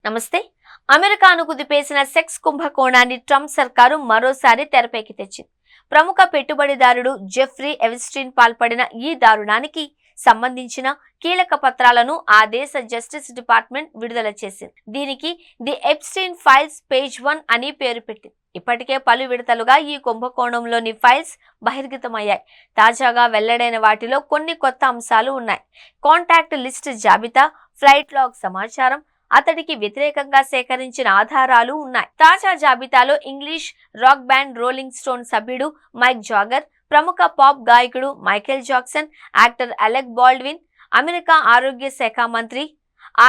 నమస్తే. అమెరికాను కుదిపేసిన sex కుంభకోణాన్ని Trump సర్కారు మరోసారి తెరపైకి తెచ్చింది. ప్రముఖ పెట్టుబడిదారుడు జెఫ్రీ ఎప్స్టీన్ పాల్పడిన ఈ దారుణానికి సంబంధించిన కీలక పత్రాలను ఆ దేశ జస్టిస్ డిపార్ట్మెంట్ విడుదల చేసింది. దీనికి ది ఎప్స్టీన్ ఫైల్స్ పేజ్ 1 అని పేరు పెట్టింది. ఇప్పటికే పలు విడతలుగా ఈ కుంభకోణంలోని ఫైల్స్ బహిర్గతమయ్యాయి. తాజాగా వెల్లడైన వాటిలో కొన్ని కొత్త అంశాలు ఉన్నాయి. కాంటాక్ట్ లిస్ట్ జాబితా, ఫ్లైట్ లాగ్ సమాచారం, అతడికి వ్యతిరేకంగా సేకరించిన ఆధారాలు ఉన్నాయి. తాజా జాబితాలో English rock band rolling stone సభ్యుడు మైక్ జాగర్, ప్రముఖ పాప్ గాయకుడు Michael Jackson, actor Alec Baldwin, America ఆరోగ్య శాఖ మంత్రి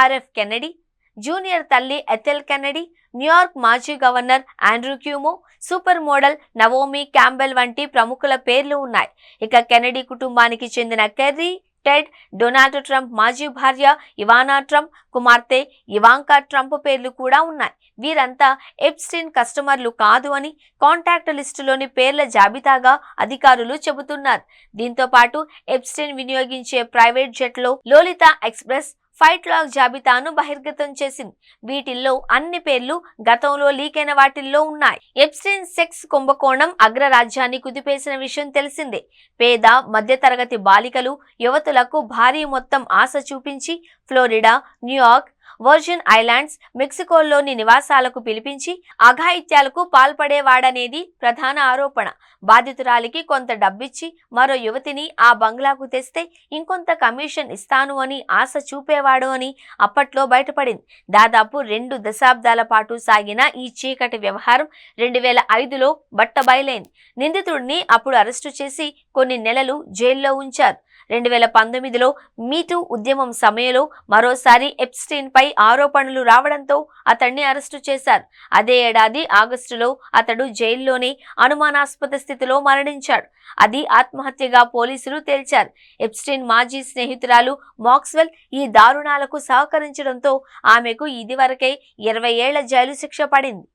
ఆర్ఎఫ్ కెన్నడీ, జూనియర్ తల్లి ఎథెల్ కెన్నడీ, న్యూయార్క్ మాజీ governor Andrew Cuomo, super model Naomi Campbell వంటి ప్రముఖుల పేర్లు ఉన్నాయి. ఇక కెన్నడీ కుటుంబానికి చెందిన కెర్రీ, టెడ్, డొనాల్డ్ ట్రంప్ మాజీ భార్య ఇవానా ట్రంప్, కుమార్తె ఇవాంకా ట్రంప్ పేర్లు కూడా ఉన్నాయి. వీరంతా ఎప్స్టీన్ కస్టమర్లు కాదు అని కాంటాక్ట్ లిస్టులోని పేర్ల జాబితాగా అధికారులు చెబుతున్నారు. దీంతో పాటు ఎప్స్టీన్ వినియోగించే ప్రైవేట్ జెట్లో లోలితా ఎక్స్ప్రెస్ ఫైట్ లాగ్ జాబితాను బహిర్గతం చేసింది. వీటిల్లో అన్ని పేర్లు గతంలో లీకైన వాటిల్లో ఉన్నాయి. ఎప్స్టీన్ సెక్స్ కుంభకోణం అగ్రరాజ్యాన్ని కుదిపేసిన విషయం తెలిసిందే. పేద మధ్యతరగతి బాలికలు, యువతులకు భారీ మొత్తం ఆశ చూపించి ఫ్లోరిడా, న్యూయార్క్, వర్జిన్ ఐలాండ్స్, మెక్సికోల్లోని నివాసాలకు పిలిపించి అఘాయిత్యాలకు పాల్పడేవాడనేది ప్రధాన ఆరోపణ. బాధితురాలికి కొంత డబ్బిచ్చి మరో యువతిని ఆ బంగ్లాకు తెస్తే ఇంకొంత కమిషన్ ఇస్తాను అని ఆశ చూపేవాడు అని అప్పట్లో బయటపడింది. దాదాపు 2 దశాబ్దాల పాటు సాగిన ఈ చీకటి వ్యవహారం 2005లో బట్టబయలైంది. నిందితుడిని అప్పుడు అరెస్టు చేసి కొన్ని నెలలు జైల్లో ఉంచారు. 2019లో మీటూ ఉద్యమం సమయంలో మరోసారి ఎప్స్టీన్ పై ఆరోపణలు రావడంతో అతన్ని అరెస్టు చేశారు. అదే ఏడాది ఆగస్టులో అతడు జైల్లోనే అనుమానాస్పద స్థితిలో మరణించాడు. అది ఆత్మహత్యగా పోలీసులు తేల్చారు. ఎప్స్టీన్ మాజీ స్నేహితురాలు మాక్స్వెల్ ఈ దారుణాలకు సహకరించడంతో ఆమెకు ఇదివరకే 20 ఏళ్ల జైలు శిక్ష పడింది.